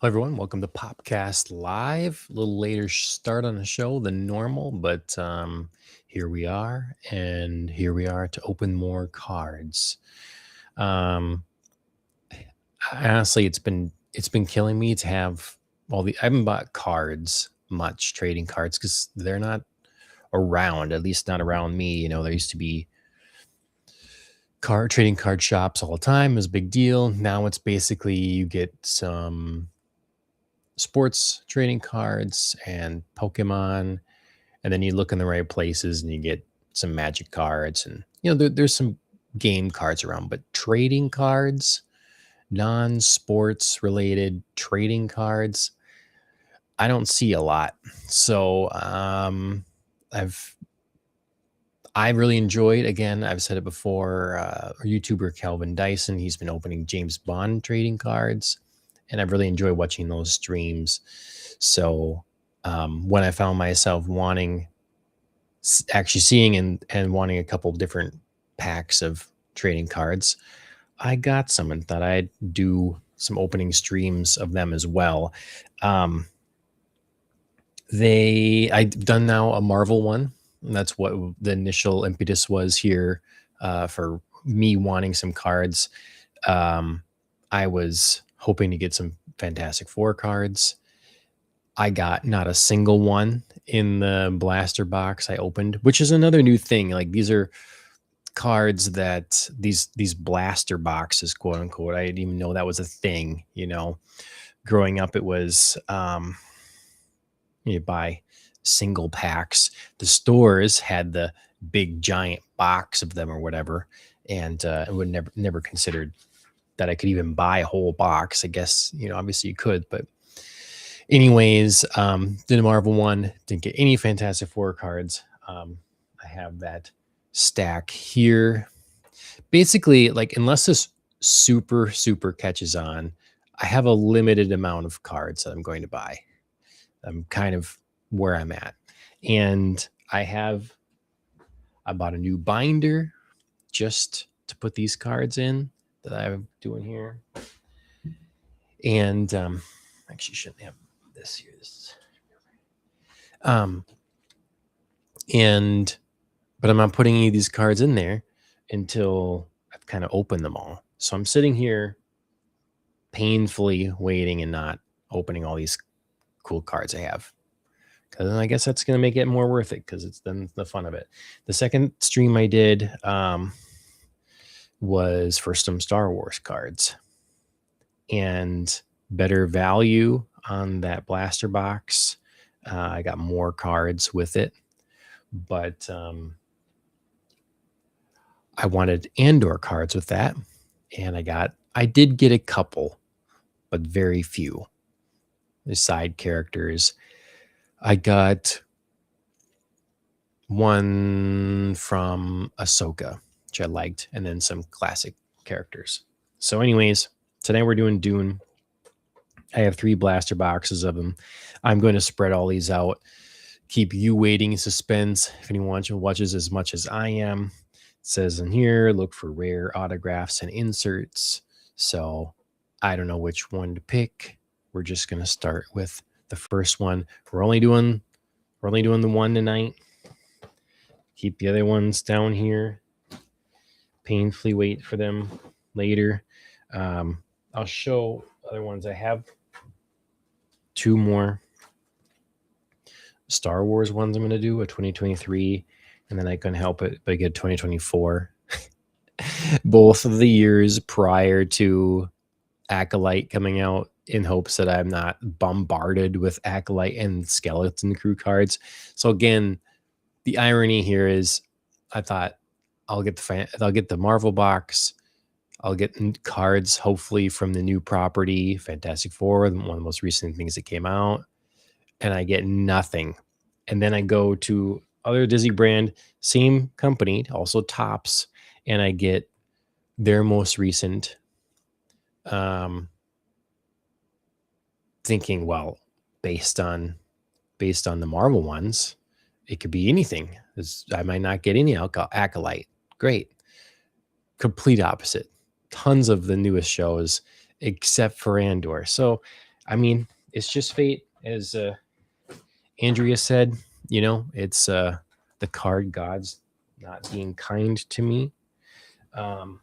Hello, everyone. Welcome to Popcast Live. A little later start on the show than normal, but here we are, and here we are to open more cards. Um, Honestly, it's been killing me to have I haven't bought cards much, trading cards, because they're not around, at least not around me. There used to be trading card shops all the time. It was a big deal. Now it's basically you get some sports trading cards and Pokemon, and then you look in the right places and you get some Magic cards, and there's some game cards around, but trading cards, non-sports related trading cards, I don't see a lot. So I've I really enjoyed, again, I've said it before, our YouTuber Calvin Dyson, he's been opening James Bond trading cards, and I've really enjoyed watching those streams. So when I found myself actually seeing and wanting a couple different packs of trading cards, I got some and thought I'd do some opening streams of them as well. Um, I've done now a Marvel one. And that's what the initial impetus was here, for me wanting some cards. I was hoping to get some Fantastic Four cards. I got not a single one in the blaster box I opened, which is another new thing. Like, these are cards that these blaster boxes, quote unquote. I didn't even know that was a thing. Growing up, it was you buy single packs. The stores had the big giant box of them or whatever, and I would never considered that I could even buy a whole box. I guess obviously you could, but anyways, did a Marvel one, didn't get any Fantastic Four cards. I have that stack here. Basically, like, unless this super catches on, I have a limited amount of cards that I'm going to buy. I'm kind of where I'm at. And I bought a new binder just to put these cards in that I'm doing here. And actually shouldn't have this here. But I'm not putting any of these cards in there until I've kind of opened them all. So I'm sitting here painfully waiting and not opening all these cool cards I have. Because I guess that's going to make it more worth it, because it's then the fun of it. The second stream I did was for some Star Wars cards. And better value on that blaster box. I got more cards with it. But I wanted Andor cards with that. And I did get a couple, but very few. The side characters. I got one from Ahsoka, which I liked, and then some classic characters. So anyways, today we're doing Dune. I have 3 blaster boxes of them. I'm going to spread all these out, keep you waiting in suspense. If anyone watches as much as I am, it says in here, look for rare autographs and inserts. So I don't know which one to pick. We're just going to start with the first one. We're only doing the one tonight. Keep the other ones down here. Painfully wait for them later. I'll show other ones. I have 2 more Star Wars ones I'm going to do, a 2023, and then I can help it, but I get 2024. Both of the years prior to Acolyte coming out, in hopes that I'm not bombarded with Acolyte and Skeleton Crew cards. So again, the irony here is I thought I'll get the Marvel box. I'll get cards, hopefully, from the new property, Fantastic Four, one of the most recent things that came out, and I get nothing. And then I go to other Disney brand, same company, also Topps, and I get their most recent, thinking, well, based on the Marvel ones, it could be anything. I might not get any Acolyte. Great. Complete opposite. Tons of the newest shows, except for Andor. So, I mean, it's just fate, as Andrea said. It's the card gods not being kind to me. I'm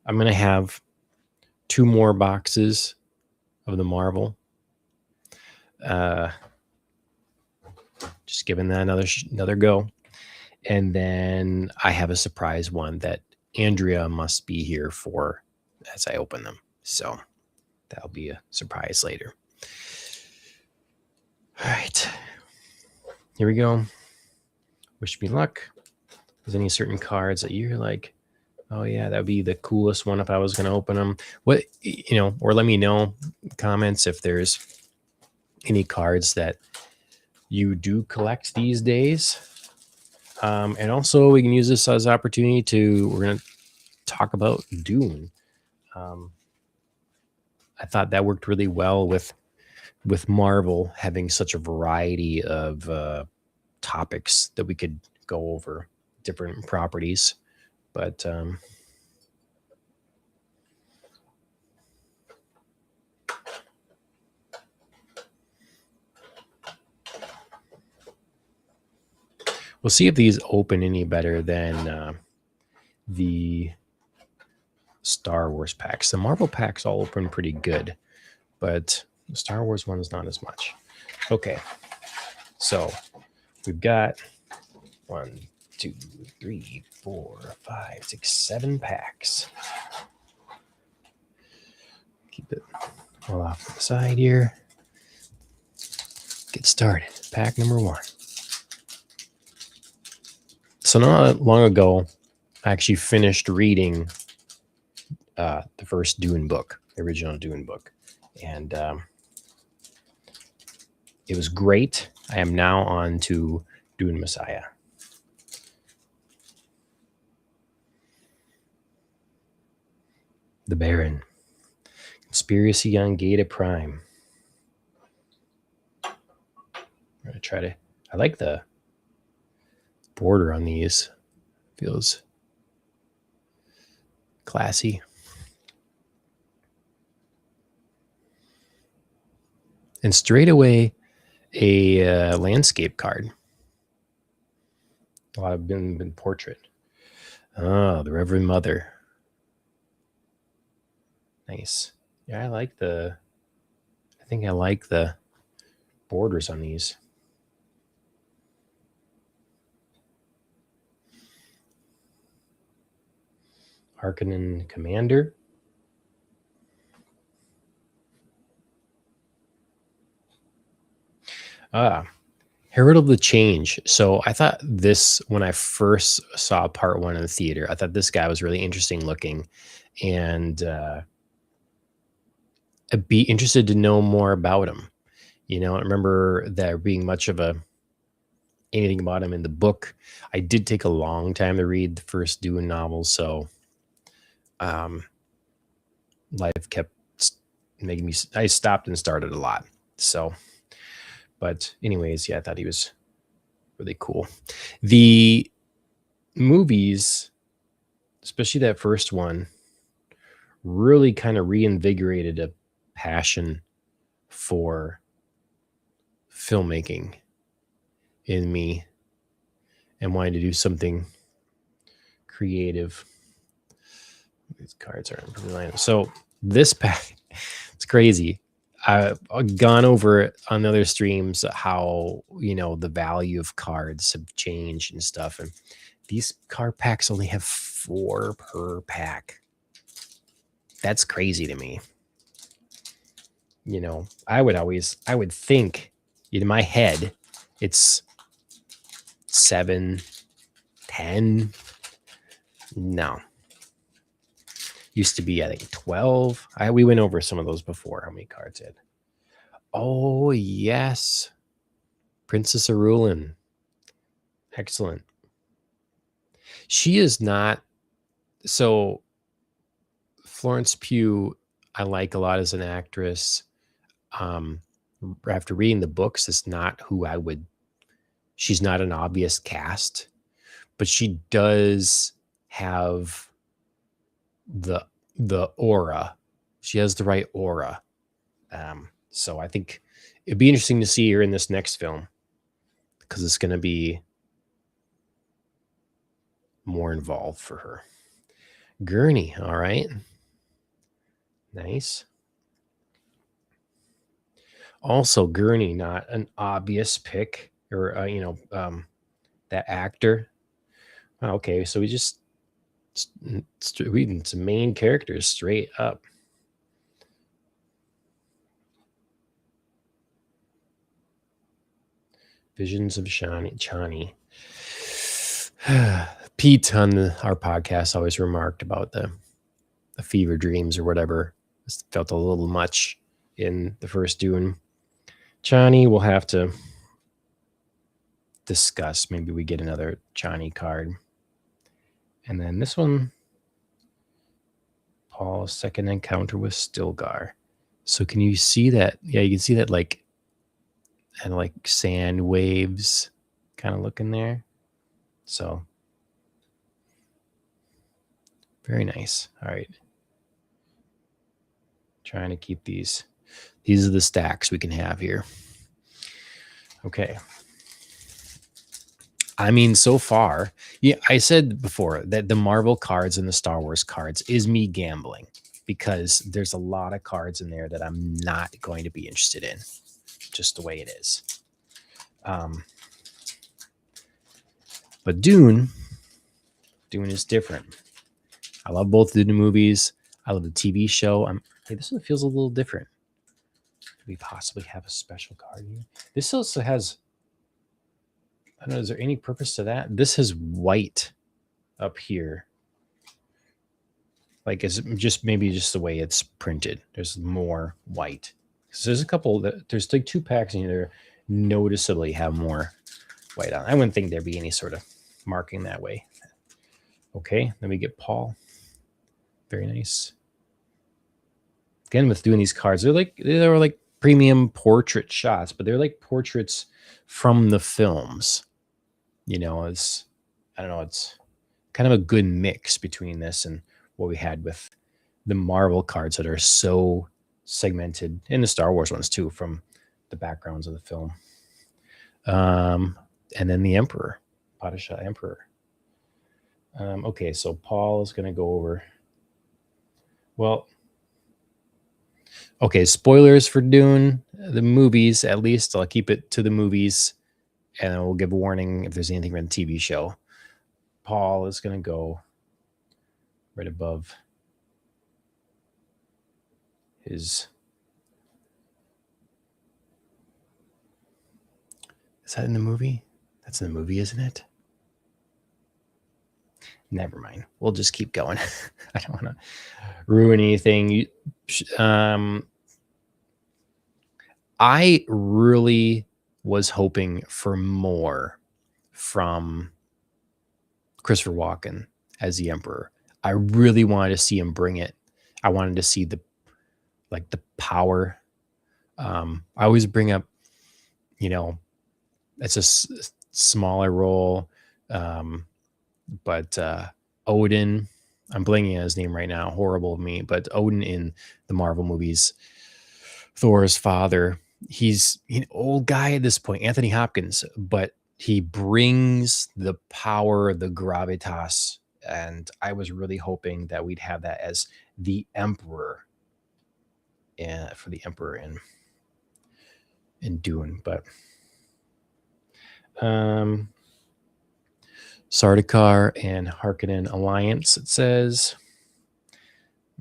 going to have 2 more boxes of the Marvel. Just giving that another go. And then I have a surprise one that Andrea must be here for as I open them. So that'll be a surprise later. All right. Here we go. Wish me luck. Is any certain cards that you're like, oh yeah, that would be the coolest one if I was going to open them? What, or let me know in the comments if there's any cards that you do collect these days. And also we can use this as an opportunity we're going to talk about Dune. I thought that worked really well with Marvel having such a variety of topics that we could go over, different properties. But we'll see if these open any better than the Star Wars packs. The Marvel packs all open pretty good, but the Star Wars one's not as much. Okay, so we've got 1, 2, 3, 4, 5, 6, 7 packs. Keep it all off to the side here. Get started. Pack number 1. So not long ago, I actually finished reading the first Dune book, the original Dune book. And it was great. I am now on to Dune Messiah. The Baron. Conspiracy on Gata Prime. I'm gonna try to. I like the border on these. Feels classy. And straight away, a landscape card. A lot of been portrait. Oh, the Reverend Mother. Nice. Yeah, I think I like the borders on these. Harkonnen Commander. Herald of the Change. So I thought this, when I first saw part one in the theater, I thought this guy was really interesting looking. And I'd be interested to know more about him. I remember there being much of anything about him in the book. I did take a long time to read the first Dune novels, so life kept making me. I stopped and started a lot. So, but anyways, yeah, I thought he was really cool. The movies, especially that first one, really kind of reinvigorated a passion for filmmaking in me and wanting to do something creative. These cards are in. So this pack, it's crazy. I've gone over on other streams how the value of cards have changed and stuff, and these card packs only have 4 per pack. That's crazy to me. I would think in my head it's 7, 10. No. Used to be, I think, 12. We went over some of those before, how many cards it had. Oh, yes. Princess Arulin. Excellent. She is not... So, Florence Pugh, I like a lot as an actress. After reading the books, it's not who I would... She's not an obvious cast, but she does have the aura. She has the right aura. So I think it'd be interesting to see her in this next film because it's going to be more involved for her. Gurney, all right. Nice. Also, Gurney, not an obvious pick or, that actor. Okay, so we just reading some main characters straight up. Visions of Chani. Pete on our podcast always remarked about the fever dreams or whatever. It felt a little much in the first Dune. Chani, we'll have to discuss. Maybe we get another Chani card. And then this one, Paul's second encounter with Stilgar. So can you see that? Yeah, you can see that like sand waves kind of looking there. So very nice. All right. Trying to keep these. These are the stacks we can have here. Okay. I mean, so far, yeah, I said before that the Marvel cards and the Star Wars cards is me gambling because there's a lot of cards in there that I'm not going to be interested in, just the way it is. But Dune is different. I love both the movies. I love the TV show. Hey, this one feels a little different. Could we possibly have a special card here? This also has... I don't know, is there any purpose to that? This has white up here. Like, it's just maybe just the way it's printed. There's more white. So there's a couple there's like 2 packs in here that noticeably have more white on. I wouldn't think there'd be any sort of marking that way. Okay, let me get Paul. Very nice. again, with doing these cards, they're like premium portrait shots, but they're like portraits from the films. It's, I don't know, it's kind of a good mix between this and what we had with the Marvel cards that are so segmented, and the Star Wars ones too, from the backgrounds of the film. Um, and then the Emperor, Padishah Emperor. Okay, so Paul is going to go over. Well, okay, spoilers for Dune, the movies, at least. I'll keep it to the movies, and then we'll give a warning if there's anything from the TV show. Paul is going to go right above his. Is that in the movie? That's in the movie, isn't it? Never mind. We'll just keep going. I don't want to ruin anything. I really was hoping for more from Christopher Walken as the Emperor. I really wanted to see him bring it. I wanted to see the power. I always bring up, it's a smaller role, but Odin. I'm blanking on his name right now. Horrible of me, but Odin in the Marvel movies, Thor's father. He's an old guy at this point, Anthony Hopkins, but he brings the power, the gravitas, and I was really hoping that we'd have that as the Emperor, and for the Emperor in Dune. But Sardaukar and Harkonnen alliance, it says.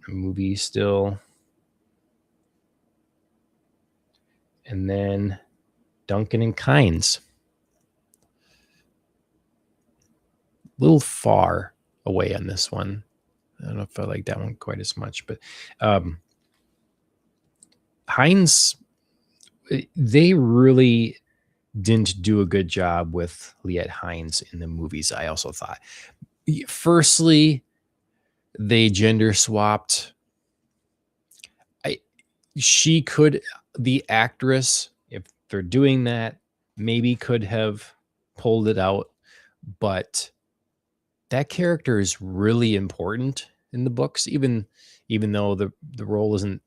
The movie still. And then Duncan and Kynes. A little far away on this one. I don't know if I like that one quite as much, but Hines, they really didn't do a good job with Liette Hines in the movies, I also thought. Firstly, they gender swapped. The actress, if they're doing that, maybe could have pulled it out, but that character is really important in the books, even though the role isn't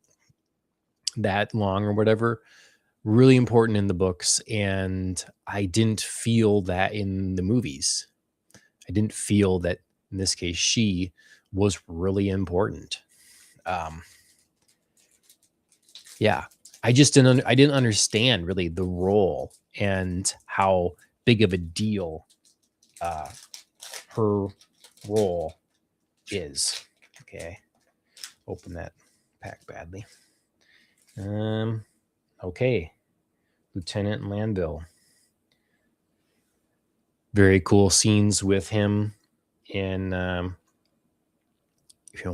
that long or whatever. Really important in the books, and I didn't feel that in the movies. I didn't feel that in this case she was really important. Yeah, I didn't understand really the role and how big of a deal her role is. Okay, open that pack badly. Okay, Lieutenant Landville. Very cool scenes with him in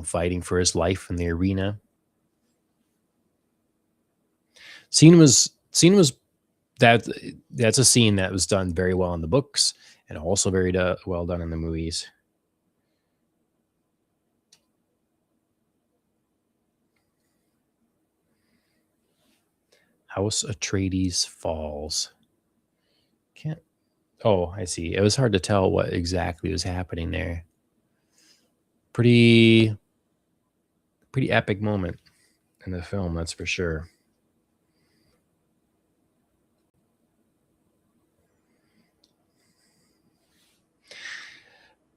fighting for his life in the arena. Scene was that's a scene that was done very well in the books and also very well done in the movies. House Atreides falls. Can't. Oh, I see. It was hard to tell what exactly was happening there. Pretty epic moment in the film, that's for sure.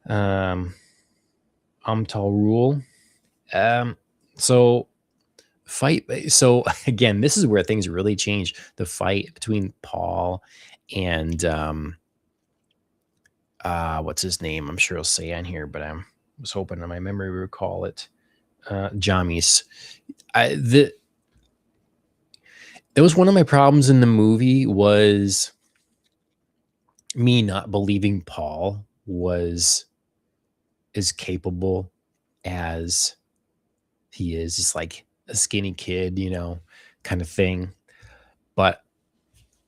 Amtal Rule. So again, this is where things really change. The fight between Paul and what's his name? I'm sure he'll say on here, but I was hoping in my memory would recall it. Jamis. That was one of my problems in the movie, was me not believing Paul was as capable as he is. Just like a skinny kid, kind of thing. And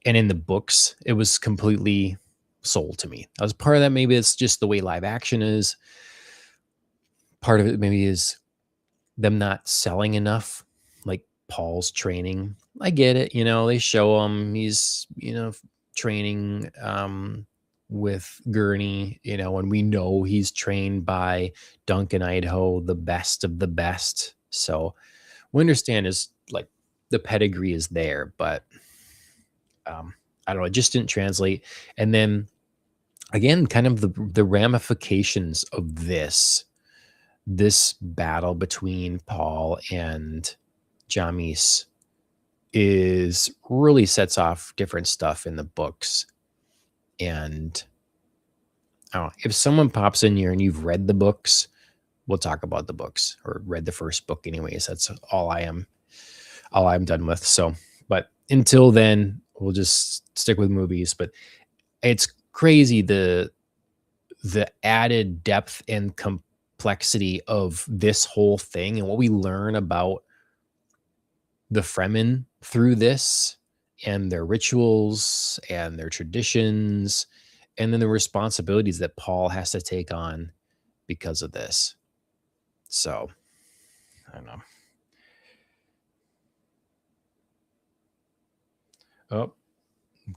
in the books, it was completely sold to me. I was part of that. Maybe it's just the way live action is. Part of it maybe is them not selling enough Paul's training. I get it. They show him he's, training with Gurney, and we know he's trained by Duncan Idaho, the best of the best. So we understand is like the pedigree is there, but I don't know, it just didn't translate. And then again, kind of the ramifications of this battle between Paul and Jamis is really sets off different stuff in the books. And I don't know, if someone pops in here and you've read the books, we'll talk about the books, or read the first book anyways. That's all I'm done with. So, but until then, we'll just stick with movies. But it's crazy the added depth and complexity of this whole thing and what we learn about the Fremen through this, and their rituals and their traditions, and then the responsibilities that Paul has to take on because of this. So, I don't know. Oh,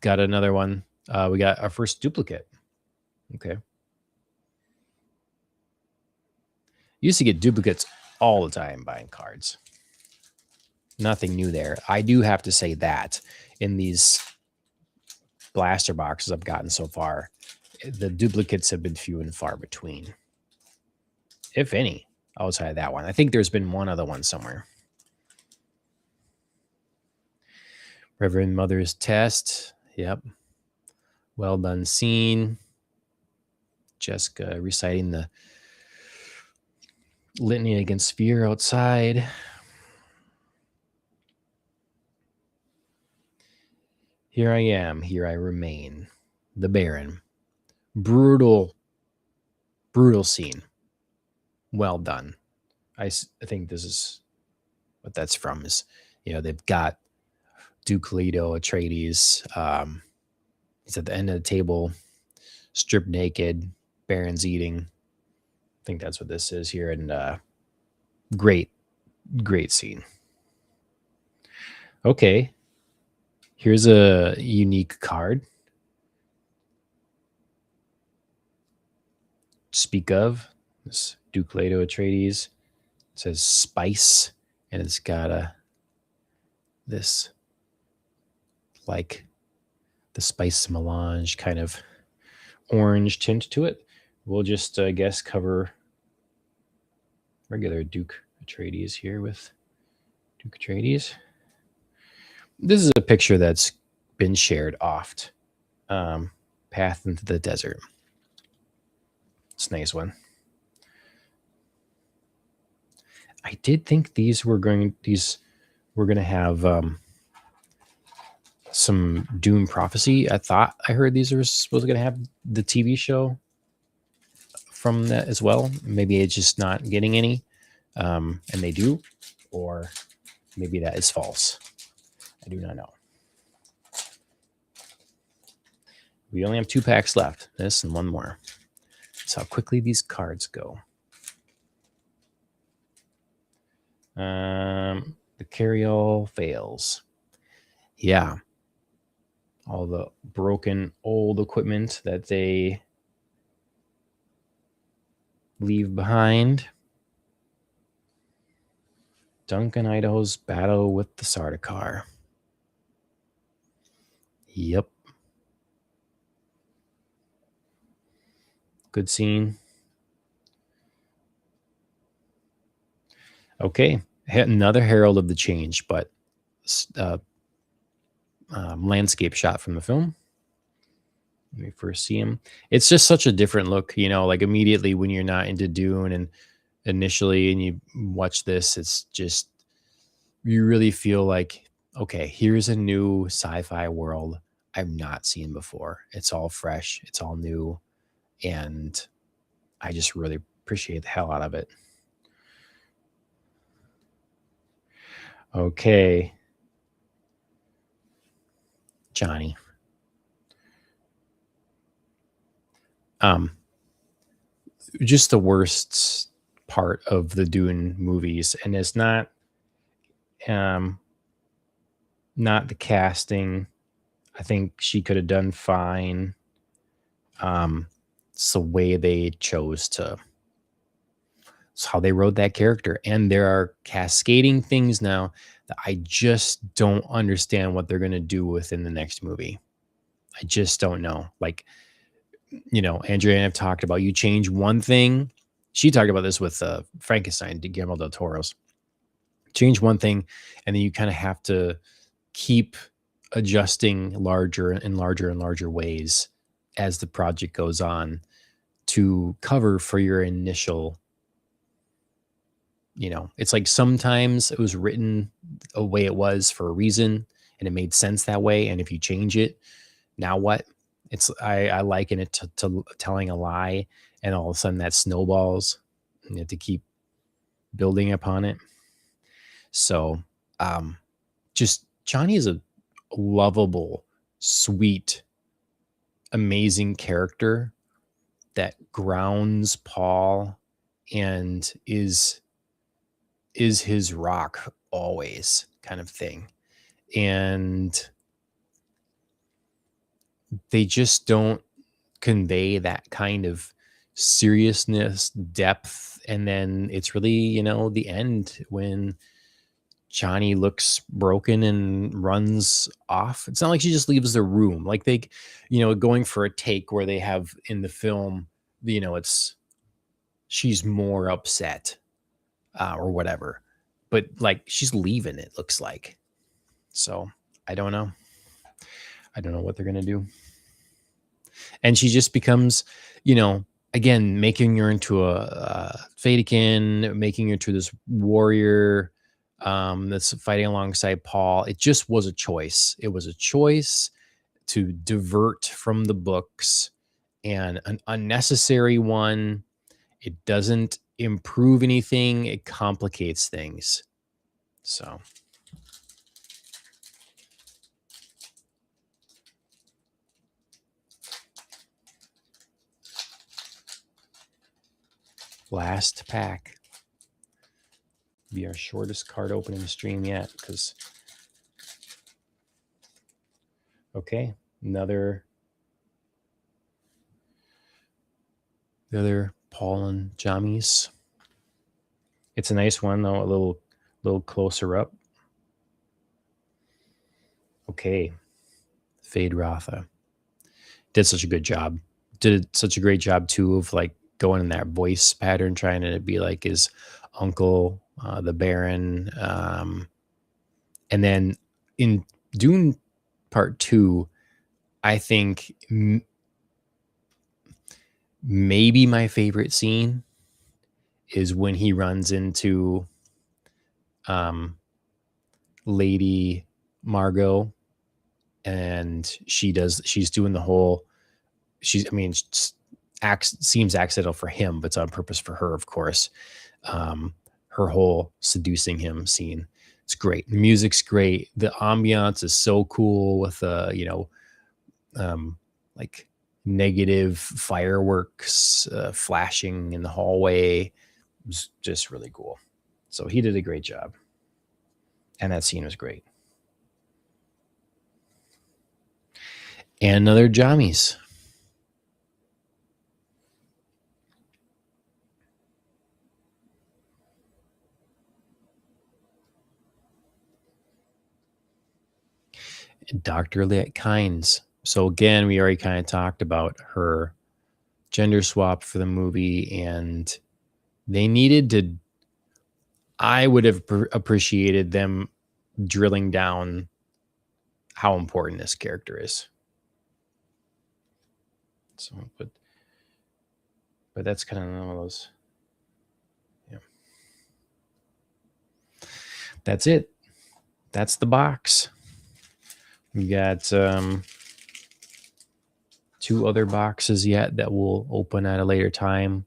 got another one. We got our first duplicate. Okay. Used to get duplicates all the time buying cards. Nothing new there. I do have to say that in these blaster boxes I've gotten so far, the duplicates have been few and far between, if any, outside of that one. I think there's been one other one somewhere. Reverend Mother's Test. Yep. Well done scene. Jessica reciting the litany against fear outside. Here I am, here I remain. The Baron. Brutal scene. Well done. I think this is what that's from. Is they've got Duke Leto Atreides. He's at the end of the table, stripped naked. Baron's eating. I think that's what this is here, and great scene. Okay, here's a unique card. Speak of this Duke Leto Atreides. It says spice, and it's got this like the spice melange kind of orange tint to it. We'll just I guess cover regular Duke Atreides here with Duke Atreides. This is a picture that's been shared oft. Path into the desert. It's a nice one. I did think these were going to have some Dune prophecy. I thought I heard these were supposed to have the TV show from that as well. Maybe it's just not getting any, and they do, or maybe that is false. I do not know. We only have 2 packs left. This and one more. That's how quickly these cards go. The carry-all fails. Yeah. All the broken old equipment that they leave behind. Duncan Idaho's battle with the Sardaukar. Yep. Good scene. Okay. Another Herald of the Change, but landscape shot from the film. When we first see him, it's just such a different look, like immediately when you're not into Dune and initially and you watch this, it's just, you really feel like, okay, here's a new sci-fi world I've not seen before. It's all fresh, it's all new, and I just really appreciate the hell out of it. Okay. Johnny. Just the worst part of the Dune movies, and it's not Not the casting. I think she could have done fine. Um, it's the way they chose to it's how they wrote that character, and there are cascading things now that I just don't understand what they're gonna do within the next movie. I just don't know. Like, Andrea and I have talked about you change one thing. She talked about this with Frankenstein, Guillermo del Toro's. Change one thing, and then you kind of have to keep adjusting larger and larger and larger ways as the project goes on to cover for your initial. It's like sometimes it was written a way it was for a reason and it made sense that way. And if you change it, now what? I liken it to telling a lie, and all of a sudden that snowballs, and you have to keep building upon it. So, um, just Johnny is a lovable, sweet, amazing character that grounds Paul and is his rock always, kind of thing. And they just don't convey that kind of seriousness, depth, and then it's really, the end when Johnny looks broken and runs off. It's not like she just leaves the room. Like they, going for a take where they have in the film, it's she's more upset or whatever, but like she's leaving. It looks like. So I don't know. I don't know what they're gonna do. And she just becomes, again, making her into a Fatican, making her into this warrior that's fighting alongside Paul. It just was a choice. It was a choice to divert from the books, and an unnecessary one. It doesn't improve anything. It complicates things. So last pack. Be our shortest card opening stream yet, because okay, another the other Paul and Jammies. It's a nice one though, a little closer up. Okay, Fade Rotha did such a good job. Did such a great job too of like going in that voice pattern, trying to be like his uncle, the Baron, and then in Dune Part 2, I think maybe my favorite scene is when he runs into Lady Margot, and she's doing the whole, seems accidental for him, but it's on purpose for her, of course. Her whole seducing him scene. It's great. The music's great. The ambiance is so cool with like negative fireworks flashing in the hallway. It was just really cool. So he did a great job. And that scene was great. And another Jammies. Dr. Liet Kynes. So again, we already kind of talked about her gender swap for the movie, and they needed to. I would have appreciated them drilling down how important this character is. So, but that's kind of one of those. Yeah. That's it. That's the box. We got 2 other boxes yet that will open at a later time.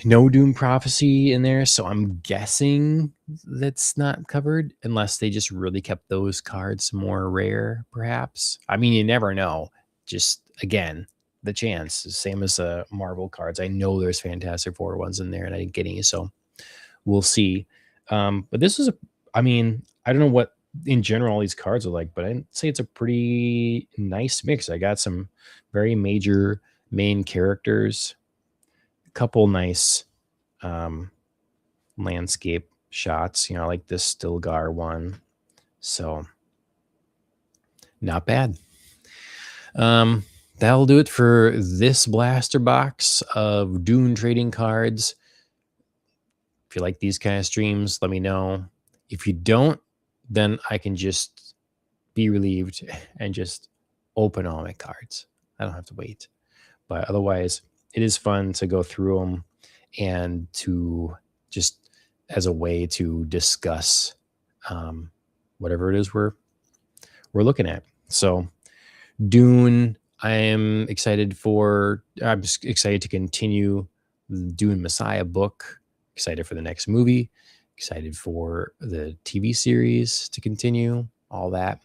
No Doom Prophecy in there, so I'm guessing that's not covered unless they just really kept those cards more rare, perhaps. I mean, you never know. Just again, the chance, same as the Marvel cards. I know there's Fantastic Four ones in there, and I didn't get any, so we'll see. But this is I don't know what in general all these cards are like, but I'd say it's a pretty nice mix. I got some very major main characters, a couple nice um, landscape shots, like this Stilgar one. So not bad. Um, that'll do it for this blaster box of Dune trading cards. If you like these kind of streams, let me know. If you don't, then I can just be relieved and just open all my cards. I don't have to wait. But otherwise, it is fun to go through them and to just as a way to discuss whatever it is we're looking at. So Dune, I'm just excited to continue the Dune Messiah book. Excited for the next movie. Excited for the TV series to continue. All that.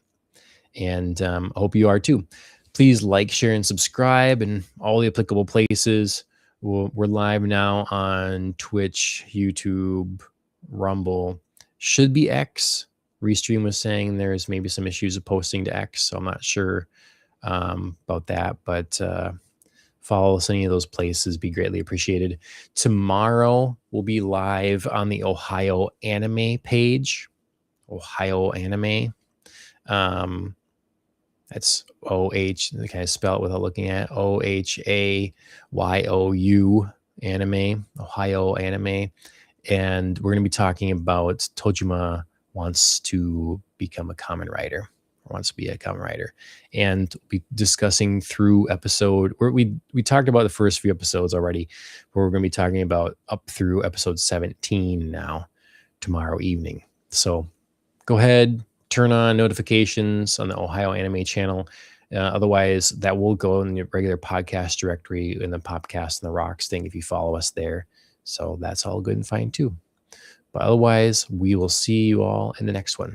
And I hope you are too. Please like, share, and subscribe in all the applicable places. We're live now on Twitch, YouTube, Rumble. Should be X. Restream was saying there's maybe some issues of posting to X, so I'm not sure about that. But follow us any of those places, be greatly appreciated. Tomorrow we'll be live on the Ohio Anime page. Ohio Anime. That's OH. Can I spell it without looking at OHAYOU anime, Ohio Anime. And we're going to be talking about Tojima wants to become a common writer, or wants to be a common writer. And we'll be discussing through episode where we talked about the first few episodes already, but we're going to be talking about up through episode 17 now tomorrow evening. So go ahead, turn on notifications on the Ohio Anime channel. Otherwise, that will go in the regular podcast directory in the Popcast and the Rocks thing if you follow us there. So that's all good and fine too. But otherwise, we will see you all in the next one.